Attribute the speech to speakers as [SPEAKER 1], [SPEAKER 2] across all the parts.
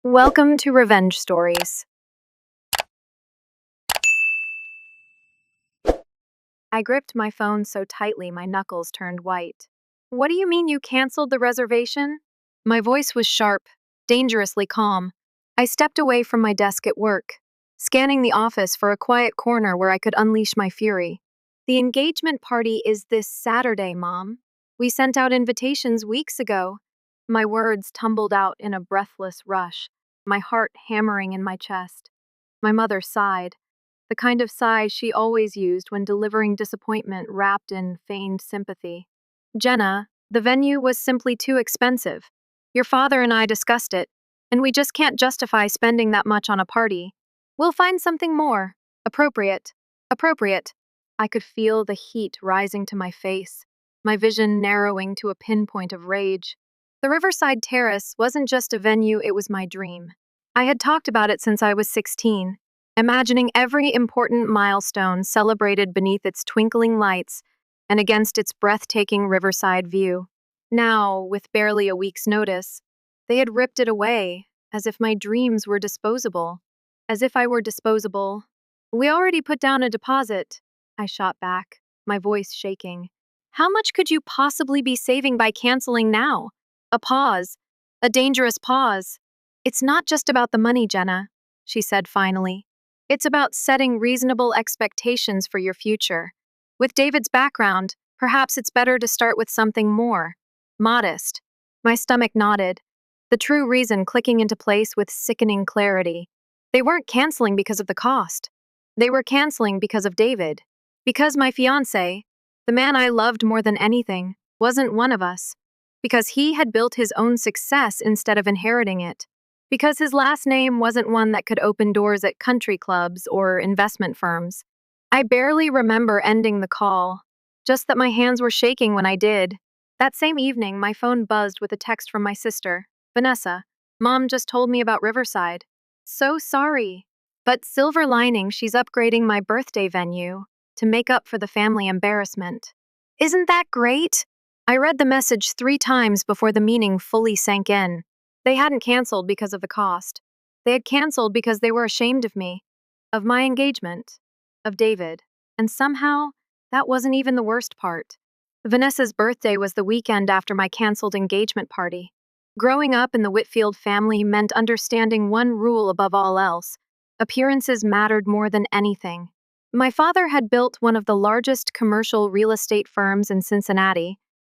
[SPEAKER 1] Welcome to Revenge Stories. I gripped my phone so tightly my knuckles turned white. What do you mean you canceled the reservation? My voice was sharp, dangerously calm. I stepped away from my desk at work, scanning the office for a quiet corner where I could unleash my fury. The engagement party is this Saturday, Mom. We sent out invitations weeks ago. My words tumbled out in a breathless rush, my heart hammering in my chest. My mother sighed, the kind of sigh she always used when delivering disappointment wrapped in feigned sympathy. Jenna, the venue was simply too expensive. Your father and I discussed it, and we just can't justify spending that much on a party. We'll find something more. Appropriate. Appropriate. I could feel the heat rising to my face, my vision narrowing to a pinpoint of rage. The Riverside Terrace wasn't just a venue, it was my dream. I had talked about it since I was 16, imagining every important milestone celebrated beneath its twinkling lights and against its breathtaking riverside view. Now, with barely a week's notice, they had ripped it away, as if my dreams were disposable. As if I were disposable. We already put down a deposit, I shot back, my voice shaking. How much could you possibly be saving by canceling now? A pause. A dangerous pause. It's not just about the money, Jenna, she said finally. It's about setting reasonable expectations for your future. With David's background, perhaps it's better to start with something more modest. My stomach nodded, the true reason clicking into place with sickening clarity. They weren't canceling because of the cost. They were canceling because of David. Because my fiancé, the man I loved more than anything, wasn't one of us. Because he had built his own success instead of inheriting it. Because his last name wasn't one that could open doors at country clubs or investment firms. I barely remember ending the call, just that my hands were shaking when I did. That same evening, my phone buzzed with a text from my sister, Vanessa. Mom just told me about Riverside. So sorry. But silver lining, she's upgrading my birthday venue to make up for the family embarrassment. Isn't that great? I read the message 3 times before the meaning fully sank in. They hadn't canceled because of the cost. They had canceled because they were ashamed of me, of my engagement, of David. And somehow, that wasn't even the worst part. Vanessa's birthday was the weekend after my canceled engagement party. Growing up in the Whitfield family meant understanding one rule above all else: appearances mattered more than anything. My father had built one of the largest commercial real estate firms in Cincinnati,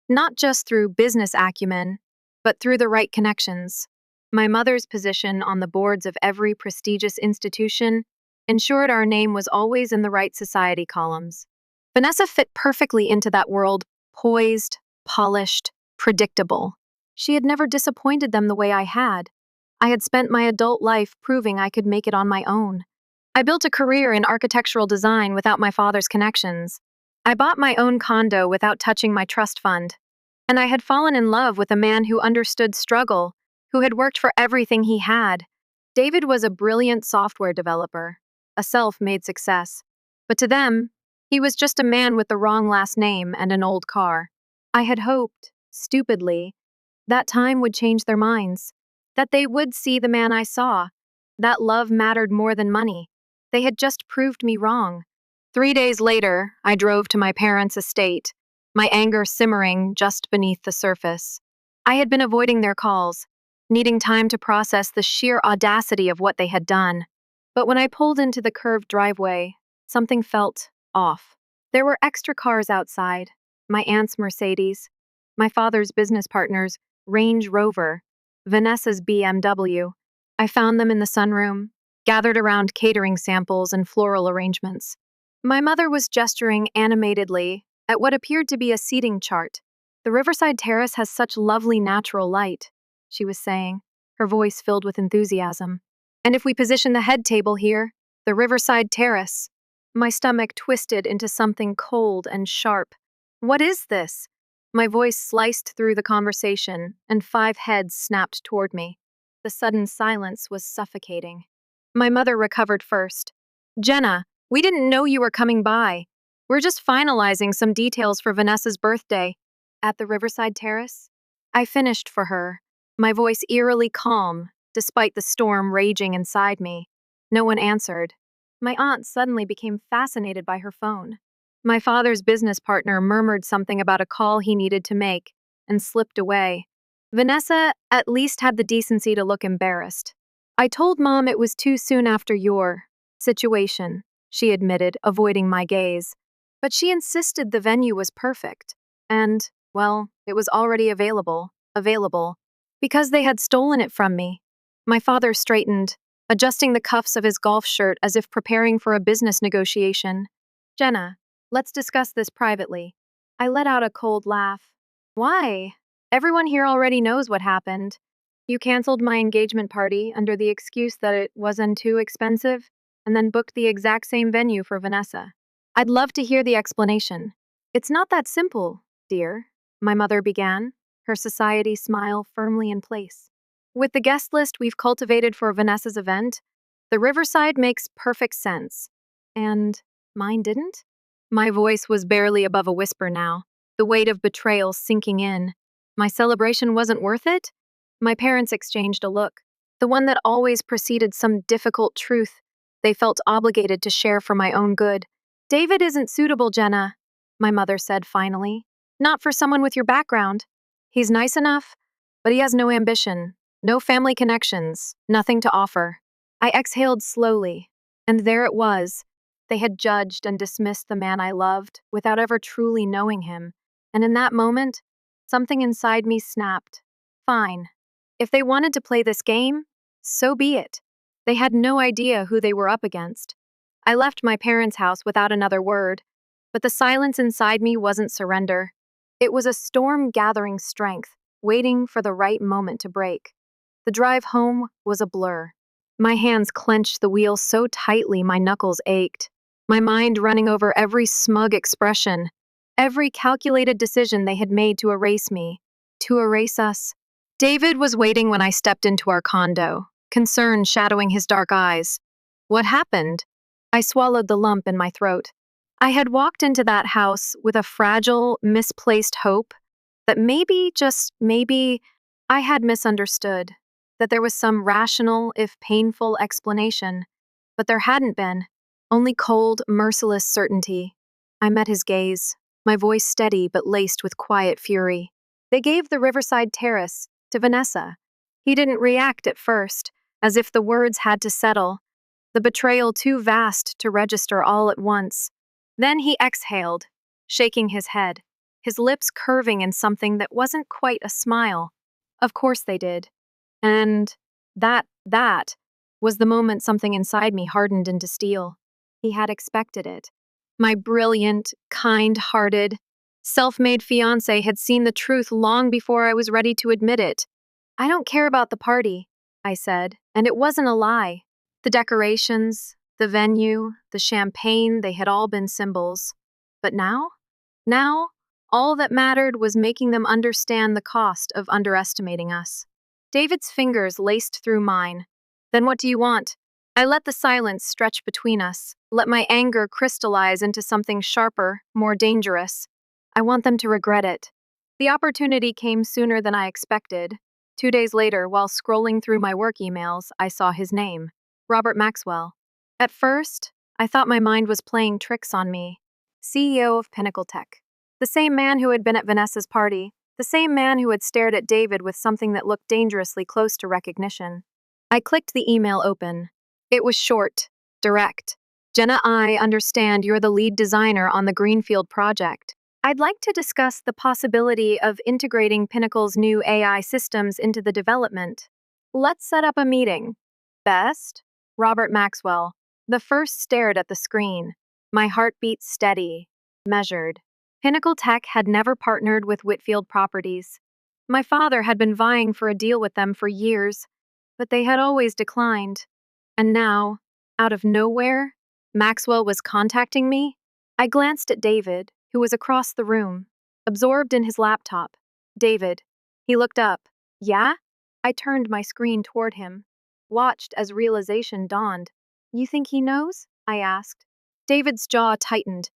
[SPEAKER 1] not just through business acumen, but through the right connections. My mother's position on the boards of every prestigious institution ensured our name was always in the right society columns. Vanessa fit perfectly into that world, poised, polished, predictable. She had never disappointed them the way I had. I had spent my adult life proving I could make it on my own. I built a career in architectural design without my father's connections. I bought my own condo without touching my trust fund. And I had fallen in love with a man who understood struggle, who had worked for everything he had. David was a brilliant software developer, a self-made success. But to them, he was just a man with the wrong last name and an old car. I had hoped, stupidly, that time would change their minds, that they would see the man I saw, that love mattered more than money. They had just proved me wrong. 3 days later, I drove to my parents' estate, my anger simmering just beneath the surface. I had been avoiding their calls, needing time to process the sheer audacity of what they had done. But when I pulled into the curved driveway, something felt off. There were extra cars outside, my aunt's Mercedes, my father's business partner's Range Rover, Vanessa's BMW. I found them in the sunroom, gathered around catering samples and floral arrangements. My mother was gesturing animatedly at what appeared to be a seating chart. The Riverside Terrace has such lovely natural light, she was saying, her voice filled with enthusiasm. And if we position the head table here, the Riverside Terrace. My stomach twisted into something cold and sharp. What is this? My voice sliced through the conversation, and 5 heads snapped toward me. The sudden silence was suffocating. My mother recovered first. Jenna, we didn't know you were coming by. We're just finalizing some details for Vanessa's birthday. At the Riverside Terrace? I finished for her, my voice eerily calm, despite the storm raging inside me. No one answered. My aunt suddenly became fascinated by her phone. My father's business partner murmured something about a call he needed to make and slipped away. Vanessa at least had the decency to look embarrassed. I told Mom it was too soon after your situation, she admitted, avoiding my gaze. But she insisted the venue was perfect. And, well, it was already available, because they had stolen it from me. My father straightened, adjusting the cuffs of his golf shirt as if preparing for a business negotiation. Jenna, let's discuss this privately. I let out a cold laugh. Why? Everyone here already knows what happened. You canceled my engagement party under the excuse that it wasn't too expensive, and then booked the exact same venue for Vanessa. I'd love to hear the explanation. It's not that simple, dear, my mother began, her society smile firmly in place. With the guest list we've cultivated for Vanessa's event, the Riverside makes perfect sense. And mine didn't? My voice was barely above a whisper now, the weight of betrayal sinking in. My celebration wasn't worth it? My parents exchanged a look, the one that always preceded some difficult truth they felt obligated to share for my own good. David isn't suitable, Jenna, my mother said finally. Not for someone with your background. He's nice enough, but he has no ambition, no family connections, nothing to offer. I exhaled slowly, and there it was. They had judged and dismissed the man I loved without ever truly knowing him, and in that moment, something inside me snapped. Fine. If they wanted to play this game, so be it. They had no idea who they were up against. I left my parents' house without another word, but the silence inside me wasn't surrender. It was a storm gathering strength, waiting for the right moment to break. The drive home was a blur. My hands clenched the wheel so tightly my knuckles ached, my mind running over every smug expression, every calculated decision they had made to erase me, to erase us. David was waiting when I stepped into our condo, concern shadowing his dark eyes. What happened? I swallowed the lump in my throat. I had walked into that house with a fragile, misplaced hope that maybe, just maybe, I had misunderstood, that there was some rational, if painful, explanation. But there hadn't been, only cold, merciless certainty. I met his gaze, my voice steady but laced with quiet fury. They gave the Riverside Terrace to Vanessa. He didn't react at first, as if the words had to settle, the betrayal too vast to register all at once. Then he exhaled, shaking his head, his lips curving in something that wasn't quite a smile. Of course they did. And that was the moment something inside me hardened into steel. He had expected it. My brilliant, kind-hearted, self-made fiancé had seen the truth long before I was ready to admit it. I don't care about the party, I said, and it wasn't a lie. The decorations, the venue, the champagne, they had all been symbols. But now? Now, all that mattered was making them understand the cost of underestimating us. David's fingers laced through mine. Then what do you want? I let the silence stretch between us, let my anger crystallize into something sharper, more dangerous. I want them to regret it. The opportunity came sooner than I expected. 2 days later, while scrolling through my work emails, I saw his name, Robert Maxwell. At first, I thought my mind was playing tricks on me. CEO of Pinnacle Tech. The same man who had been at Vanessa's party, the same man who had stared at David with something that looked dangerously close to recognition. I clicked the email open. It was short, direct. Jenna, I understand you're the lead designer on the Greenfield project. I'd like to discuss the possibility of integrating Pinnacle's new AI systems into the development. Let's set up a meeting. Best? Robert Maxwell. The first stared at the screen. My heartbeat steady, measured. Pinnacle Tech had never partnered with Whitfield Properties. My father had been vying for a deal with them for years, but they had always declined. And now, out of nowhere, Maxwell was contacting me. I glanced at David, who was across the room, absorbed in his laptop. David. He looked up. Yeah? I turned my screen toward him, watched as realization dawned. You think he knows? I asked. David's jaw tightened.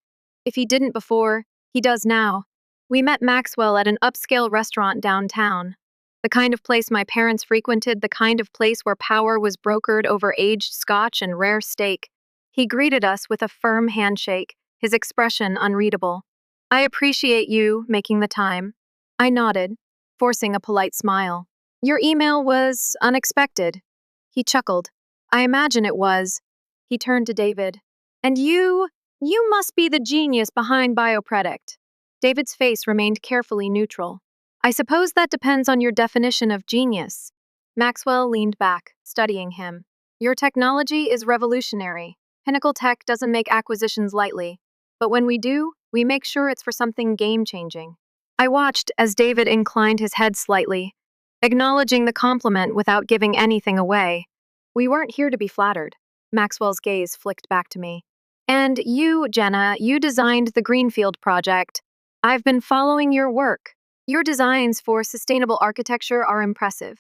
[SPEAKER 1] If he didn't before, he does now. We met Maxwell at an upscale restaurant downtown. The kind of place my parents frequented, the kind of place where power was brokered over aged scotch and rare steak. He greeted us with a firm handshake, his expression unreadable. I appreciate you making the time. I nodded, forcing a polite smile. Your email was unexpected. He chuckled. I imagine it was. He turned to David. And you must be the genius behind Biopredict. David's face remained carefully neutral. I suppose that depends on your definition of genius. Maxwell leaned back, studying him. Your technology is revolutionary. Pinnacle Tech doesn't make acquisitions lightly. But when we do, we make sure it's for something game-changing. I watched as David inclined his head slightly, acknowledging the compliment without giving anything away. We weren't here to be flattered. Maxwell's gaze flicked back to me. And you, Jenna, you designed the Greenfield project. I've been following your work. Your designs for sustainable architecture are impressive.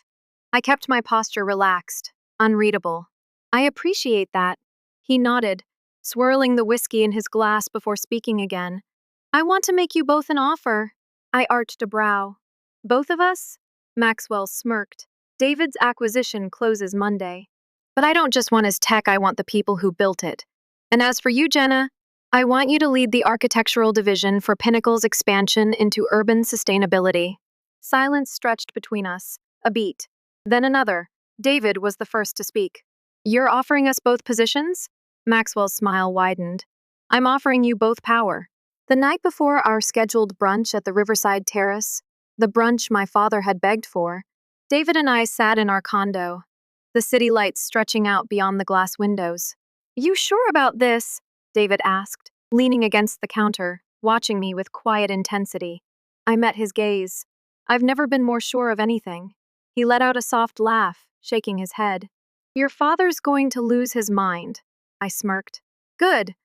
[SPEAKER 1] I kept my posture relaxed, unreadable. I appreciate that. He nodded, swirling the whiskey in his glass before speaking again. I want to make you both an offer. I arched a brow. Both of us? Maxwell smirked. David's acquisition closes Monday. But I don't just want his tech, I want the people who built it. And as for you, Jenna, I want you to lead the architectural division for Pinnacle's expansion into urban sustainability. Silence stretched between us, a beat, then another. David was the first to speak. You're offering us both positions? Maxwell's smile widened. I'm offering you both power. The night before our scheduled brunch at the Riverside Terrace, the brunch my father had begged for, David and I sat in our condo, the city lights stretching out beyond the glass windows. You sure about this? David asked, leaning against the counter, watching me with quiet intensity. I met his gaze. I've never been more sure of anything. He let out a soft laugh, shaking his head. Your father's going to lose his mind, I smirked. Good,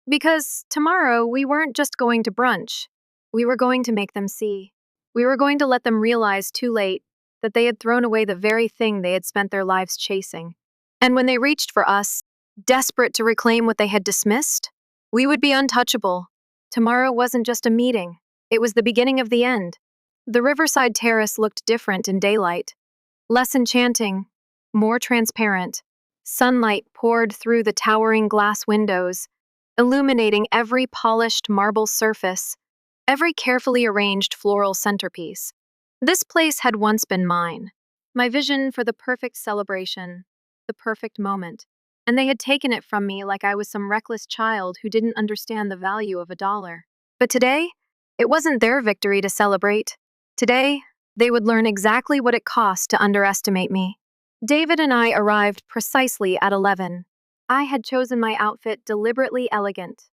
[SPEAKER 1] because tomorrow we weren't just going to brunch. We were going to make them see. We were going to let them realize too late that they had thrown away the very thing they had spent their lives chasing. And when they reached for us, desperate to reclaim what they had dismissed, we would be untouchable. Tomorrow wasn't just a meeting. It was the beginning of the end. The Riverside Terrace looked different in daylight. Less enchanting, more transparent. Sunlight poured through the towering glass windows, illuminating every polished marble surface, every carefully arranged floral centerpiece. This place had once been mine, my vision for the perfect celebration, the perfect moment. And they had taken it from me like I was some reckless child who didn't understand the value of $1. But today, it wasn't their victory to celebrate. Today, they would learn exactly what it cost to underestimate me. David and I arrived precisely at 11. I had chosen my outfit deliberately elegant,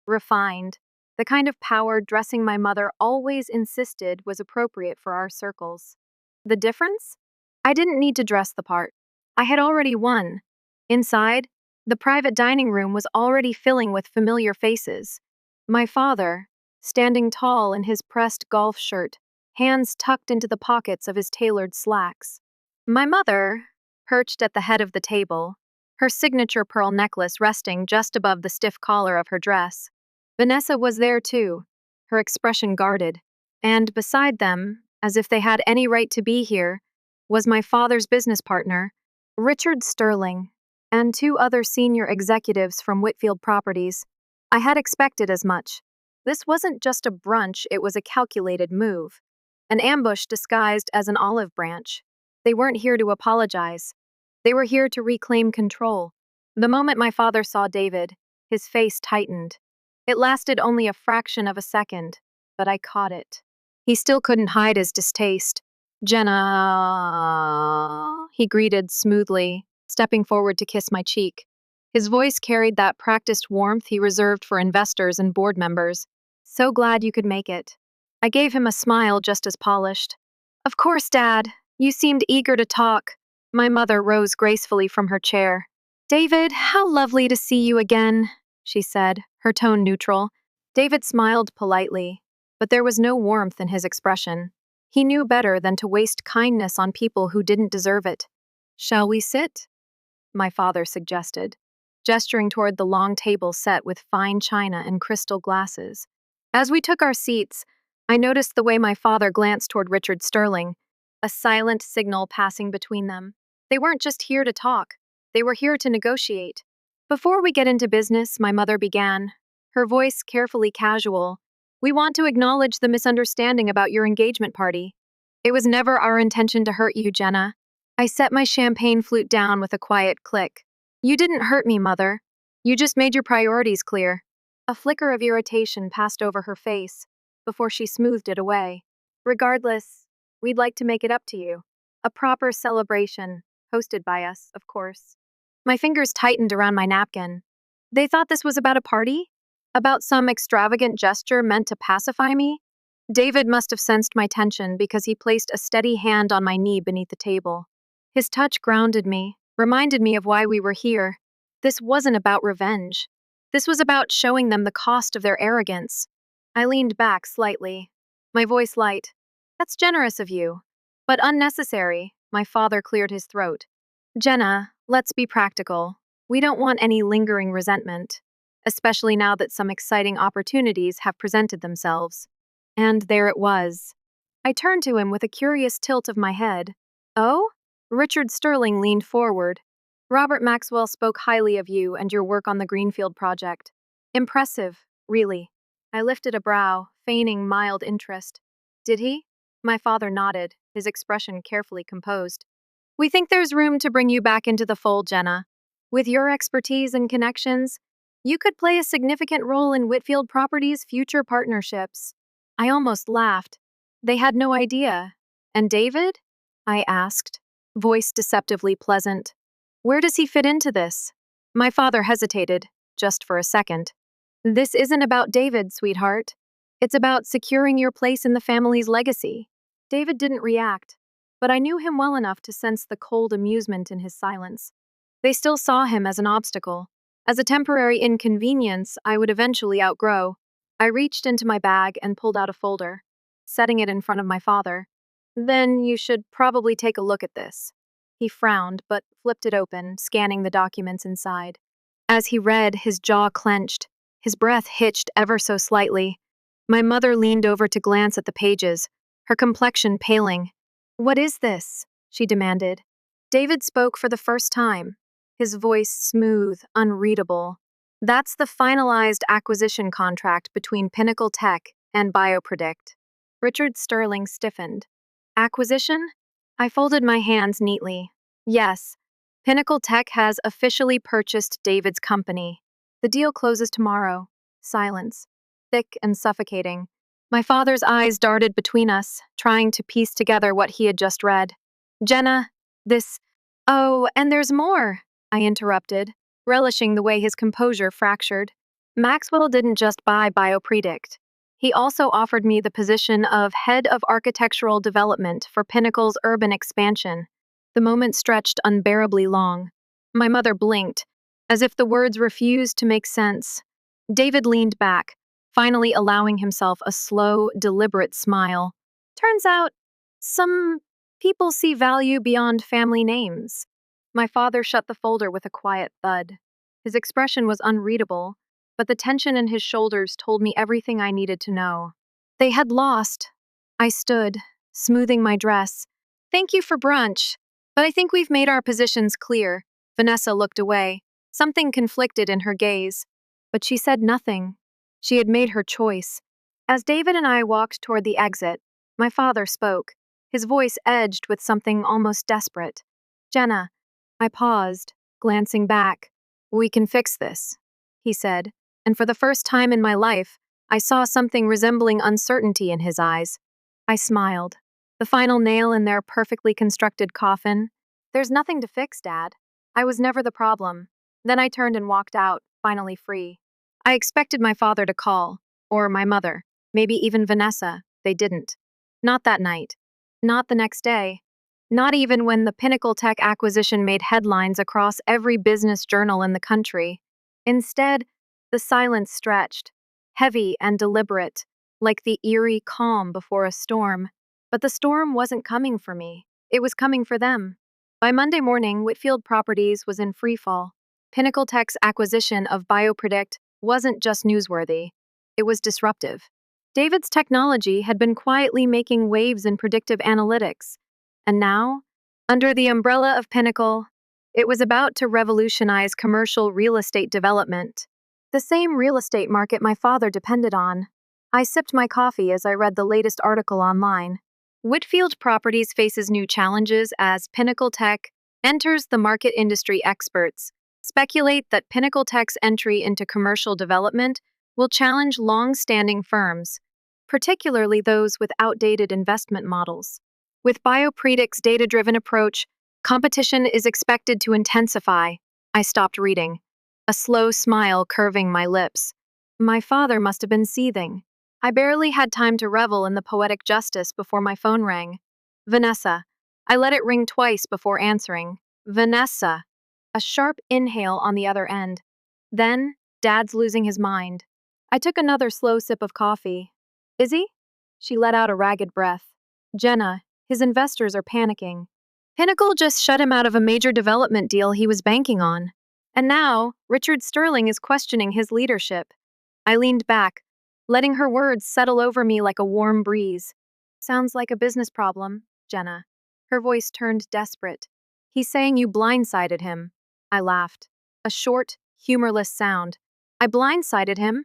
[SPEAKER 1] refined, the kind of power dressing my mother always insisted was appropriate for our circles. The difference? I didn't need to dress the part. I had already won. Inside, the private dining room was already filling with familiar faces. My father, standing tall in his pressed golf shirt, hands tucked into the pockets of his tailored slacks. My mother, perched at the head of the table, her signature pearl necklace resting just above the stiff collar of her dress. Vanessa was there too, her expression guarded. And beside them, as if they had any right to be here, was my father's business partner, Richard Sterling, and 2 other senior executives from Whitfield Properties. I had expected as much. This wasn't just a brunch, it was a calculated move. An ambush disguised as an olive branch. They weren't here to apologize. They were here to reclaim control. The moment my father saw David, his face tightened. It lasted only a fraction of a second, but I caught it. He still couldn't hide his distaste. Jenna, he greeted smoothly, stepping forward to kiss my cheek. His voice carried that practiced warmth he reserved for investors and board members. So glad you could make it. I gave him a smile just as polished. Of course, Dad. You seemed eager to talk. My mother rose gracefully from her chair. David, how lovely to see you again, she said, her tone neutral. David smiled politely, but there was no warmth in his expression. He knew better than to waste kindness on people who didn't deserve it. Shall we sit? My father suggested, gesturing toward the long table set with fine china and crystal glasses. As we took our seats, I noticed the way my father glanced toward Richard Sterling, a silent signal passing between them. They weren't just here to talk, they were here to negotiate. Before we get into business, my mother began, her voice carefully casual. We want to acknowledge the misunderstanding about your engagement party. It was never our intention to hurt you, Jenna. I set my champagne flute down with a quiet click. You didn't hurt me, Mother. You just made your priorities clear. A flicker of irritation passed over her face before she smoothed it away. Regardless, we'd like to make it up to you. A proper celebration, hosted by us, of course. My fingers tightened around my napkin. They thought this was about a party? About some extravagant gesture meant to pacify me? David must have sensed my tension because he placed a steady hand on my knee beneath the table. His touch grounded me, reminded me of why we were here. This wasn't about revenge. This was about showing them the cost of their arrogance. I leaned back slightly, my voice light. That's generous of you, but unnecessary. My father cleared his throat. Jenna, let's be practical. We don't want any lingering resentment, especially now that some exciting opportunities have presented themselves. And there it was. I turned to him with a curious tilt of my head. Oh? Richard Sterling leaned forward. Robert Maxwell spoke highly of you and your work on the Greenfield project. Impressive, really. I lifted a brow, feigning mild interest. Did he? My father nodded, his expression carefully composed. We think there's room to bring you back into the fold, Jenna. With your expertise and connections, you could play a significant role in Whitfield Properties' future partnerships. I almost laughed. They had no idea. And David? I asked, voice deceptively pleasant. Where does he fit into this? My father hesitated, just for a second. This isn't about David, sweetheart. It's about securing your place in the family's legacy. David didn't react, but I knew him well enough to sense the cold amusement in his silence. They still saw him as an obstacle, as a temporary inconvenience I would eventually outgrow. I reached into my bag and pulled out a folder, setting it in front of my father. Then you should probably take a look at this. He frowned, but flipped it open, scanning the documents inside. As he read, his jaw clenched, his breath hitched ever so slightly. My mother leaned over to glance at the pages, her complexion paling. What is this? She demanded. David spoke for the first time, his voice smooth, unreadable. That's the finalized acquisition contract between Pinnacle Tech and BioPredict. Richard Sterling stiffened. Acquisition? I folded my hands neatly. Yes, Pinnacle Tech has officially purchased David's company. The deal closes tomorrow. Silence. Thick and suffocating. My father's eyes darted between us, trying to piece together what he had just read. Jenna, this... Oh, and there's more, I interrupted, relishing the way his composure fractured. Maxwell didn't just buy BioPredict. He also offered me the position of Head of Architectural Development for Pinnacle's urban expansion. The moment stretched unbearably long. My mother blinked, as if the words refused to make sense. David leaned back, finally allowing himself a slow, deliberate smile. Turns out, some people see value beyond family names. My father shut the folder with a quiet thud. His expression was unreadable, but the tension in his shoulders told me everything I needed to know. They had lost. I stood, smoothing my dress. Thank you for brunch, but I think we've made our positions clear. Vanessa looked away, something conflicted in her gaze. But she said nothing. She had made her choice. As David and I walked toward the exit, my father spoke, his voice edged with something almost desperate. Jenna, I paused, glancing back. We can fix this, he said, and for the first time in my life, I saw something resembling uncertainty in his eyes. I smiled. The final nail in their perfectly constructed coffin. There's nothing to fix, Dad. I was never the problem. Then I turned and walked out, finally free. I expected my father to call, or my mother, maybe even Vanessa. They didn't. Not that night. Not the next day. Not even when the Pinnacle Tech acquisition made headlines across every business journal in the country. Instead, the silence stretched, heavy and deliberate, like the eerie calm before a storm. But the storm wasn't coming for me. It was coming for them. By Monday morning, Whitfield Properties was in freefall. Pinnacle Tech's acquisition of BioPredict wasn't just newsworthy. It was disruptive. David's technology had been quietly making waves in predictive analytics, And now, under the umbrella of Pinnacle, it was about to revolutionize commercial real estate development. The same real estate market my father depended on. I sipped my coffee as I read the latest article online. Whitfield Properties faces new challenges as Pinnacle Tech enters the market. Industry experts speculate that Pinnacle Tech's entry into commercial development will challenge long-standing firms, particularly those with outdated investment models. With Biopredic's data-driven approach, competition is expected to intensify. I stopped reading, a slow smile curving my lips. My father must have been seething. I barely had time to revel in the poetic justice before my phone rang. Vanessa. I let it ring twice before answering. Vanessa. A sharp inhale on the other end. Then, Dad's losing his mind. I took another slow sip of coffee. Is he? She let out a ragged breath. Jenna, his investors are panicking. Pinnacle just shut him out of a major development deal he was banking on. And now, Richard Sterling is questioning his leadership. I leaned back, letting her words settle over me like a warm breeze. Sounds like a business problem, Jenna. Her voice turned desperate. He's saying you blindsided him. I laughed. A short, humorless sound. I blindsided him?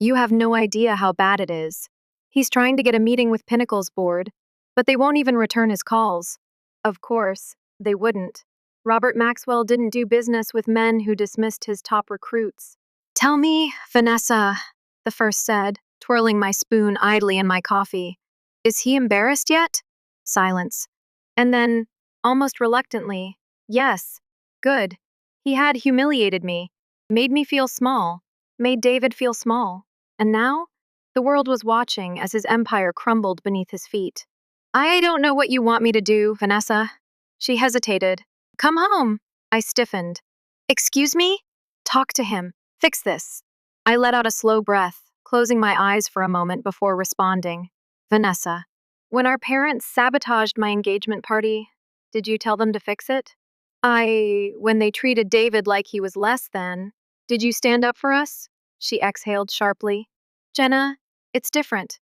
[SPEAKER 1] You have no idea how bad it is. He's trying to get a meeting with Pinnacle's board, but they won't even return his calls. Of course, they wouldn't. Robert Maxwell didn't do business with men who dismissed his top recruits. Tell me, Vanessa, the first said, twirling my spoon idly in my coffee. Is he embarrassed yet? Silence. And then, almost reluctantly, yes. Good. He had humiliated me, made me feel small, made David feel small. And now, the world was watching as his empire crumbled beneath his feet. I don't know what you want me to do, Vanessa. She hesitated. Come home. I stiffened. Excuse me? Talk to him. Fix this. I let out a slow breath, closing my eyes for a moment before responding. Vanessa, when our parents sabotaged my engagement party, did you tell them to fix it? When they treated David like he was less than, did you stand up for us? She exhaled sharply. Jenna, it's different.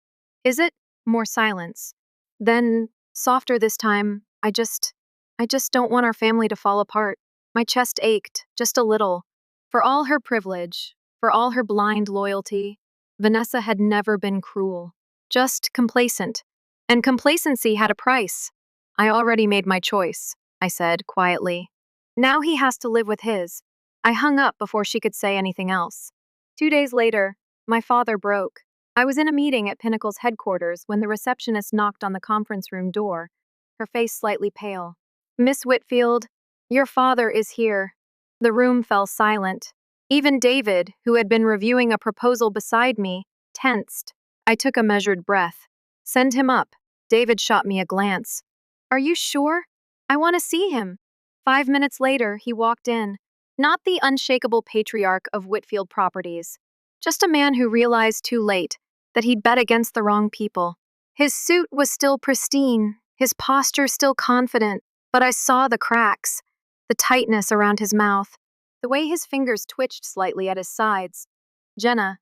[SPEAKER 1] Is it? More silence. Then, softer this time, I just don't want our family to fall apart. My chest ached, just a little. For all her privilege, for all her blind loyalty, Vanessa had never been cruel, just complacent. And complacency had a price. I already made my choice, I said quietly. Now he has to live with his. I hung up before she could say anything else. 2 days later, my father broke. I was in a meeting at Pinnacle's headquarters when the receptionist knocked on the conference room door, her face slightly pale. Miss Whitfield, your father is here. The room fell silent. Even David, who had been reviewing a proposal beside me, tensed. I took a measured breath. Send him up. David shot me a glance. Are you sure? I want to see him. 5 minutes later, he walked in. Not the unshakable patriarch of Whitfield Properties. Just a man who realized too late that he'd bet against the wrong people. His suit was still pristine, his posture still confident, but I saw the cracks, the tightness around his mouth, the way his fingers twitched slightly at his sides. Jenna,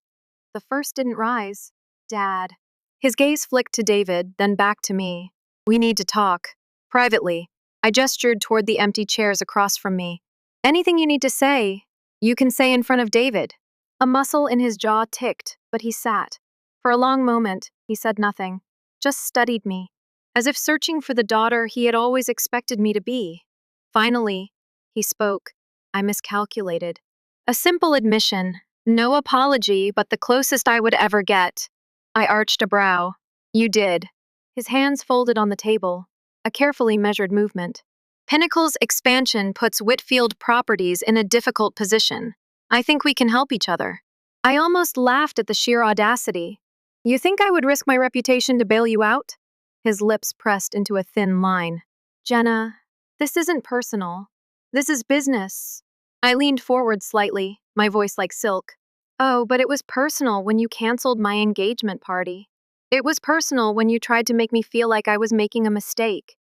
[SPEAKER 1] the first didn't rise. Dad. His gaze flicked to David, then back to me. We need to talk. Privately. I gestured toward the empty chairs across from me. Anything you need to say, you can say in front of David. A muscle in his jaw ticked, but he sat. For a long moment, he said nothing, just studied me, as if searching for the daughter he had always expected me to be. Finally, he spoke. I miscalculated. A simple admission, no apology, but the closest I would ever get. I arched a brow. You did. His hands folded on the table, a carefully measured movement. Pinnacle's expansion puts Whitfield Properties in a difficult position. I think we can help each other. I almost laughed at the sheer audacity. You think I would risk my reputation to bail you out? His lips pressed into a thin line. Jenna, this isn't personal. This is business. I leaned forward slightly, my voice like silk. Oh, but it was personal when you canceled my engagement party. It was personal when you tried to make me feel like I was making a mistake.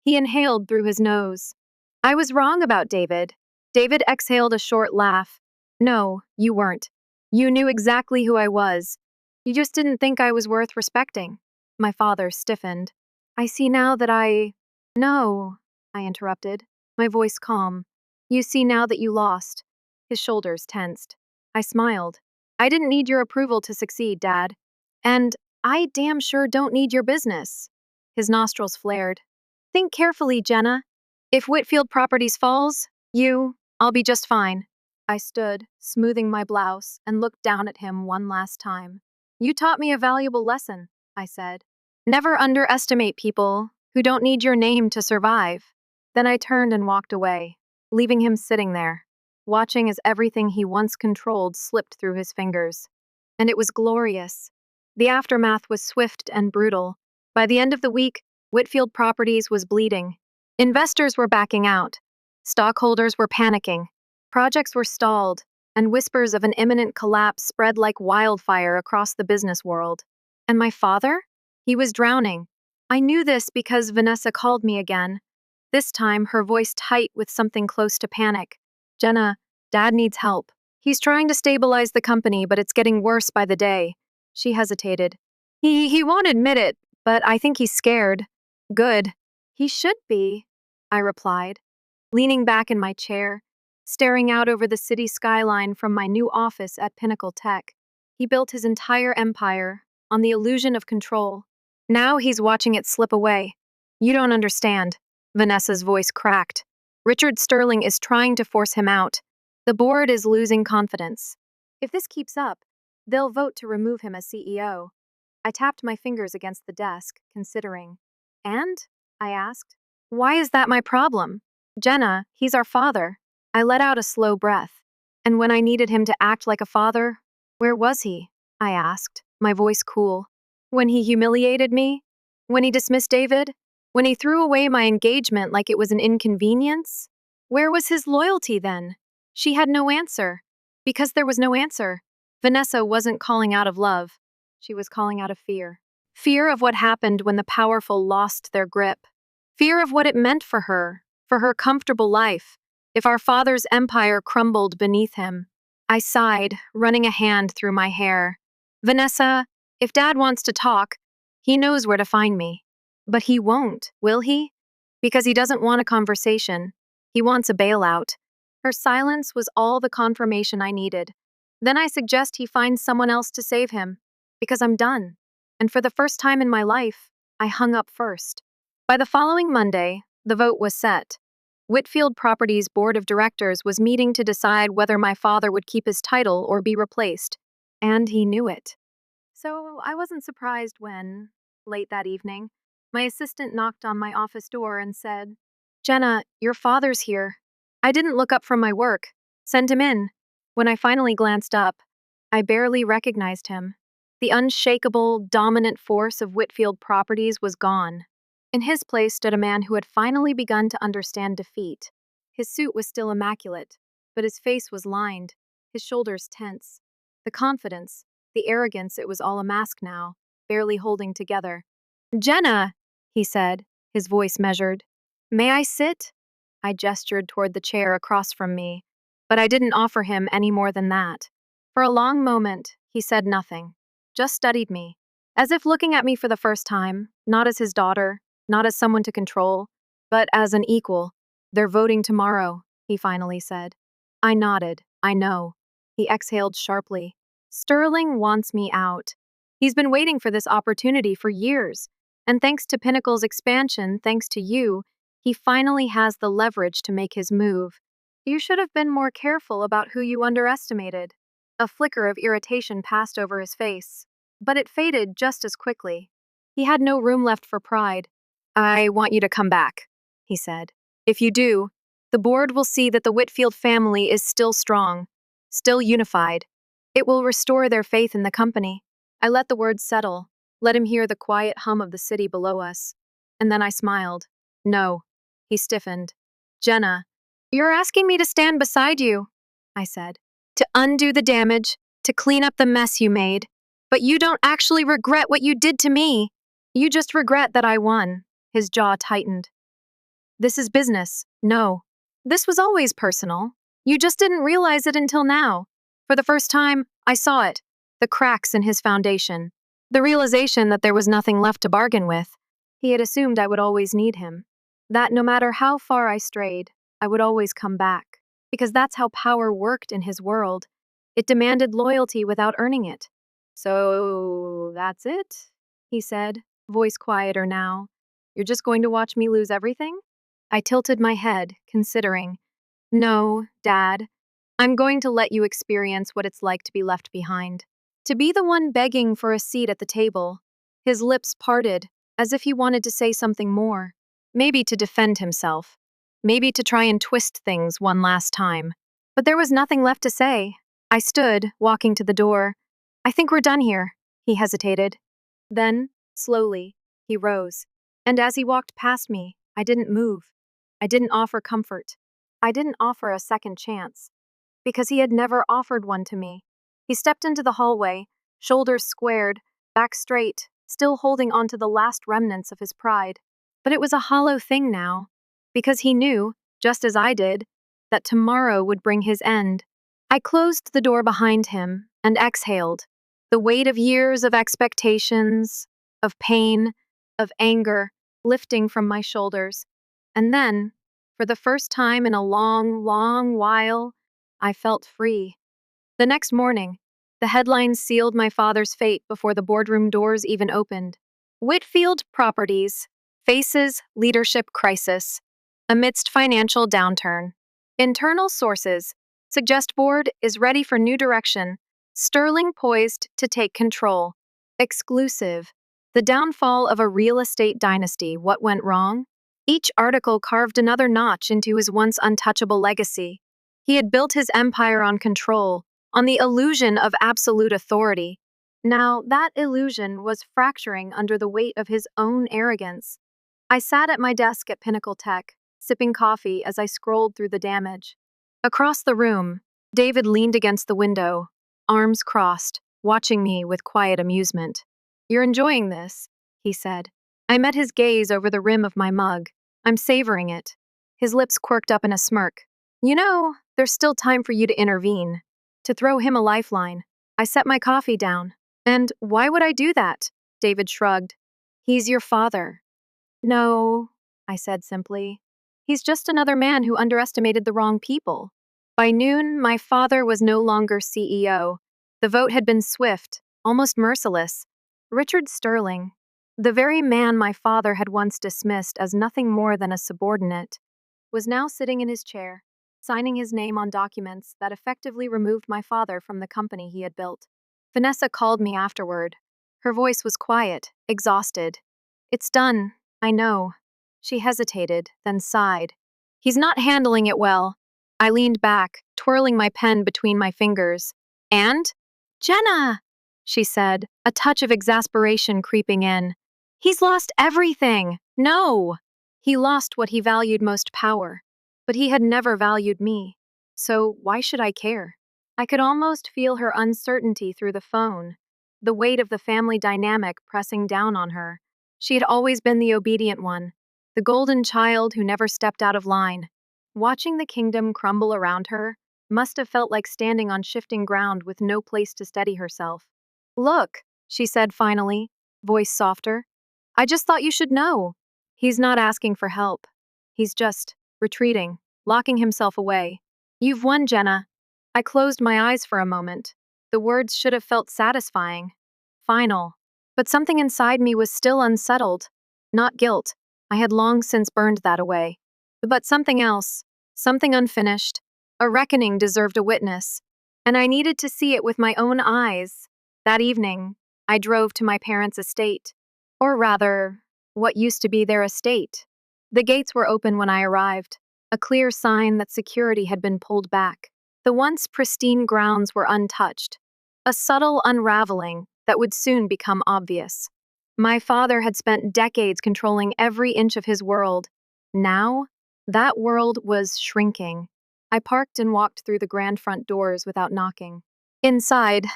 [SPEAKER 1] He inhaled through his nose. I was wrong about David. David exhaled a short laugh. No, you weren't. You knew exactly who I was. You just didn't think I was worth respecting. My father stiffened. I see now that No, I interrupted, my voice calm. You see now that you lost. His shoulders tensed. I smiled. I didn't need your approval to succeed, Dad. And I damn sure don't need your business. His nostrils flared. Think carefully, Jenna. If Whitfield Properties falls, I'll be just fine. I stood, smoothing my blouse, and looked down at him one last time. You taught me a valuable lesson, I said. Never underestimate people who don't need your name to survive. Then I turned and walked away, leaving him sitting there, watching as everything he once controlled slipped through his fingers. And it was glorious. The aftermath was swift and brutal. By the end of the week, Whitfield Properties was bleeding. Investors were backing out. Stockholders were panicking. Projects were stalled, and whispers of an imminent collapse spread like wildfire across the business world. And my father? He was drowning. I knew this because Vanessa called me again. This time, her voice tight with something close to panic. Jenna, Dad needs help. He's trying to stabilize the company, but it's getting worse by the day. She hesitated. He won't admit it, but I think he's scared. Good. He should be, I replied, leaning back in my chair, staring out over the city skyline from my new office at Pinnacle Tech. He built his entire empire on the illusion of control. Now he's watching it slip away. You don't understand. Vanessa's voice cracked. Richard Sterling is trying to force him out. The board is losing confidence. If this keeps up, they'll vote to remove him as CEO. I tapped my fingers against the desk, considering. And? I asked. Why is that my problem? Jenna, he's our father. I let out a slow breath. And when I needed him to act like a father, where was he? I asked, my voice cool. When he humiliated me? When he dismissed David? When he threw away my engagement like it was an inconvenience? Where was his loyalty then? She had no answer. Because there was no answer. Vanessa wasn't calling out of love. She was calling out of fear. Fear of what happened when the powerful lost their grip. Fear of what it meant for her comfortable life, if our father's empire crumbled beneath him. I sighed, running a hand through my hair. Vanessa, if Dad wants to talk, he knows where to find me. But he won't, will he? Because he doesn't want a conversation. He wants a bailout. Her silence was all the confirmation I needed. Then I suggest he finds someone else to save him. Because I'm done. And for the first time in my life, I hung up first. By the following Monday, the vote was set. Whitfield Properties' board of directors was meeting to decide whether my father would keep his title or be replaced. And he knew it. So I wasn't surprised when, late that evening, my assistant knocked on my office door and said, Jenna, your father's here. I didn't look up from my work. Send him in. When I finally glanced up, I barely recognized him. The unshakable, dominant force of Whitfield Properties was gone. In his place stood a man who had finally begun to understand defeat. His suit was still immaculate, but his face was lined, his shoulders tense. The confidence, the arrogance, it was all a mask now, barely holding together. Jenna, he said, his voice measured. May I sit? I gestured toward the chair across from me, but I didn't offer him any more than that. For a long moment, he said nothing, just studied me, as if looking at me for the first time, not as his daughter, not as someone to control, but as an equal. They're voting tomorrow, he finally said. I nodded. I know. He exhaled sharply. Sterling wants me out. He's been waiting for this opportunity for years. And thanks to Pinnacle's expansion, thanks to you, he finally has the leverage to make his move. You should have been more careful about who you underestimated. A flicker of irritation passed over his face, but it faded just as quickly. He had no room left for pride. I want you to come back, he said. If you do, the board will see that the Whitfield family is still strong, still unified. It will restore their faith in the company. I let the words settle, let him hear the quiet hum of the city below us. And then I smiled. No, he stiffened. Jenna, you're asking me to stand beside you, I said, to undo the damage, to clean up the mess you made. But you don't actually regret what you did to me. You just regret that I won. His jaw tightened. This is business. No. This was always personal. You just didn't realize it until now. For the first time, I saw it. The cracks in his foundation. The realization that there was nothing left to bargain with. He had assumed I would always need him. that no matter how far I strayed, I would always come back. Because that's how power worked in his world. It demanded loyalty without earning it. So that's it, he said, voice quieter now. You're just going to watch me lose everything? I tilted my head, considering. No, Dad. I'm going to let you experience what it's like to be left behind. To be the one begging for a seat at the table. His lips parted, as if he wanted to say something more. Maybe to defend himself. Maybe to try and twist things one last time. But there was nothing left to say. I stood, walking to the door. I think we're done here, he hesitated. Then, slowly, he rose. And as he walked past me, I didn't move. I didn't offer comfort. I didn't offer a second chance. Because he had never offered one to me. He stepped into the hallway, shoulders squared, back straight, still holding on to the last remnants of his pride. But it was a hollow thing now, because he knew, just as I did, that tomorrow would bring his end. I closed the door behind him and exhaled, the weight of years of expectations, of pain, of anger, lifting from my shoulders. And then, for the first time in a long, long while, I felt free. The next morning, the headlines sealed my father's fate before the boardroom doors even opened. Whitfield Properties faces leadership crisis amidst financial downturn. Internal sources suggest board is ready for new direction, Sterling poised to take control. Exclusive. The downfall of a real estate dynasty. What went wrong? Each article carved another notch into his once untouchable legacy. He had built his empire on control, on the illusion of absolute authority. Now, that illusion was fracturing under the weight of his own arrogance. I sat at my desk at Pinnacle Tech, sipping coffee as I scrolled through the damage. Across the room, David leaned against the window, arms crossed, watching me with quiet amusement. "You're enjoying this," he said. I met his gaze over the rim of my mug. I'm savoring it. His lips quirked up in a smirk. "You know, there's still time for you to intervene, to throw him a lifeline." I set my coffee down. "And why would I do that?" David shrugged. "He's your father." "No," I said simply. "He's just another man who underestimated the wrong people." By noon, my father was no longer CEO. The vote had been swift, almost merciless. Richard Sterling, the very man my father had once dismissed as nothing more than a subordinate, was now sitting in his chair, signing his name on documents that effectively removed my father from the company he had built. Vanessa called me afterward. Her voice was quiet, exhausted. "It's done, I know." She hesitated, then sighed. "He's not handling it well." I leaned back, twirling my pen between my fingers. "And?" "Jenna!" she said, a touch of exasperation creeping in. "He's lost everything!" "No!" He lost what he valued most, power. But he had never valued me. So why should I care? I could almost feel her uncertainty through the phone, the weight of the family dynamic pressing down on her. She had always been the obedient one, the golden child who never stepped out of line. Watching the kingdom crumble around her must have felt like standing on shifting ground with no place to steady herself. "Look," she said finally, voice softer. "I just thought you should know. He's not asking for help. He's just retreating, locking himself away. You've won, Jenna." I closed my eyes for a moment. The words should have felt satisfying, final. But something inside me was still unsettled. Not guilt. I had long since burned that away. But something else, something unfinished. A reckoning deserved a witness, and I needed to see it with my own eyes. That evening, I drove to my parents' estate. Or rather, what used to be their estate. The gates were open when I arrived, a clear sign that security had been pulled back. The once pristine grounds were untouched, a subtle unraveling that would soon become obvious. My father had spent decades controlling every inch of his world. Now, that world was shrinking. I parked and walked through the grand front doors without knocking. Inside,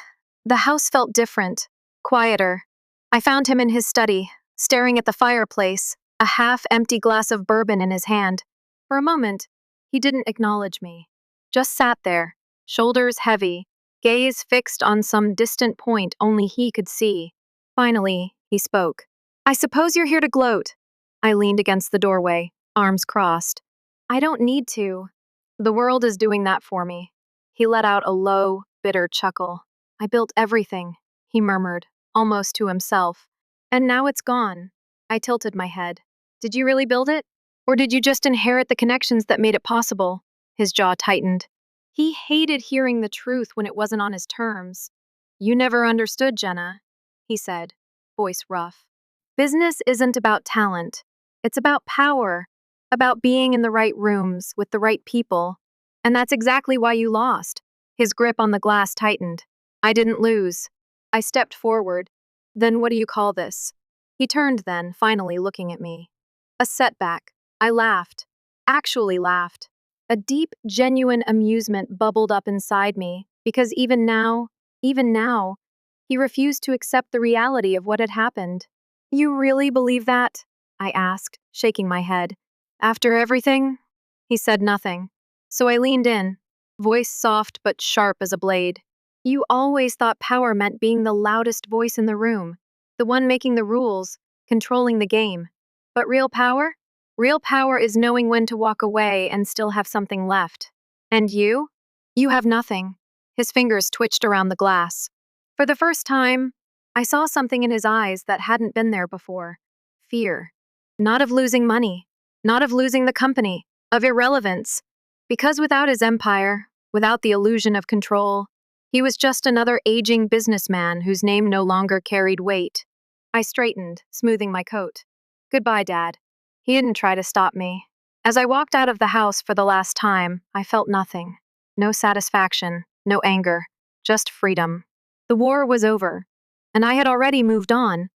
[SPEAKER 1] the house felt different, quieter. I found him in his study, staring at the fireplace, a half-empty glass of bourbon in his hand. For a moment, he didn't acknowledge me. Just sat there, shoulders heavy, gaze fixed on some distant point only he could see. Finally, he spoke. "I suppose you're here to gloat." I leaned against the doorway, arms crossed. I don't need to. The world is doing that for me. He let out a low, bitter chuckle. I built everything, he murmured, almost to himself. And now it's gone. I tilted my head. Did you really build it? Or did you just inherit the connections that made it possible? His jaw tightened. He hated hearing the truth when it wasn't on his terms. You never understood, Jenna, he said, voice rough. Business isn't about talent. It's about power, about being in the right rooms with the right people. And that's exactly why you lost. His grip on the glass tightened. I didn't lose. I stepped forward. Then what do you call this? He turned then, finally looking at me. A setback. I laughed. Actually laughed. A deep, genuine amusement bubbled up inside me, because even now, he refused to accept the reality of what had happened. You really believe that? I asked, shaking my head. After everything? He said nothing. So I leaned in, voice soft but sharp as a blade. You always thought power meant being the loudest voice in the room, the one making the rules, controlling the game. But real power? Real power is knowing when to walk away and still have something left. And you? You have nothing. His fingers twitched around the glass. For the first time, I saw something in his eyes that hadn't been there before. Fear. Not of losing money, not of losing the company, of irrelevance. Because without his empire, without the illusion of control, he was just another aging businessman whose name no longer carried weight. I straightened, smoothing my coat. Goodbye, Dad. He didn't try to stop me. As I walked out of the house for the last time, I felt nothing. No satisfaction, no anger, just freedom. The war was over, and I had already moved on,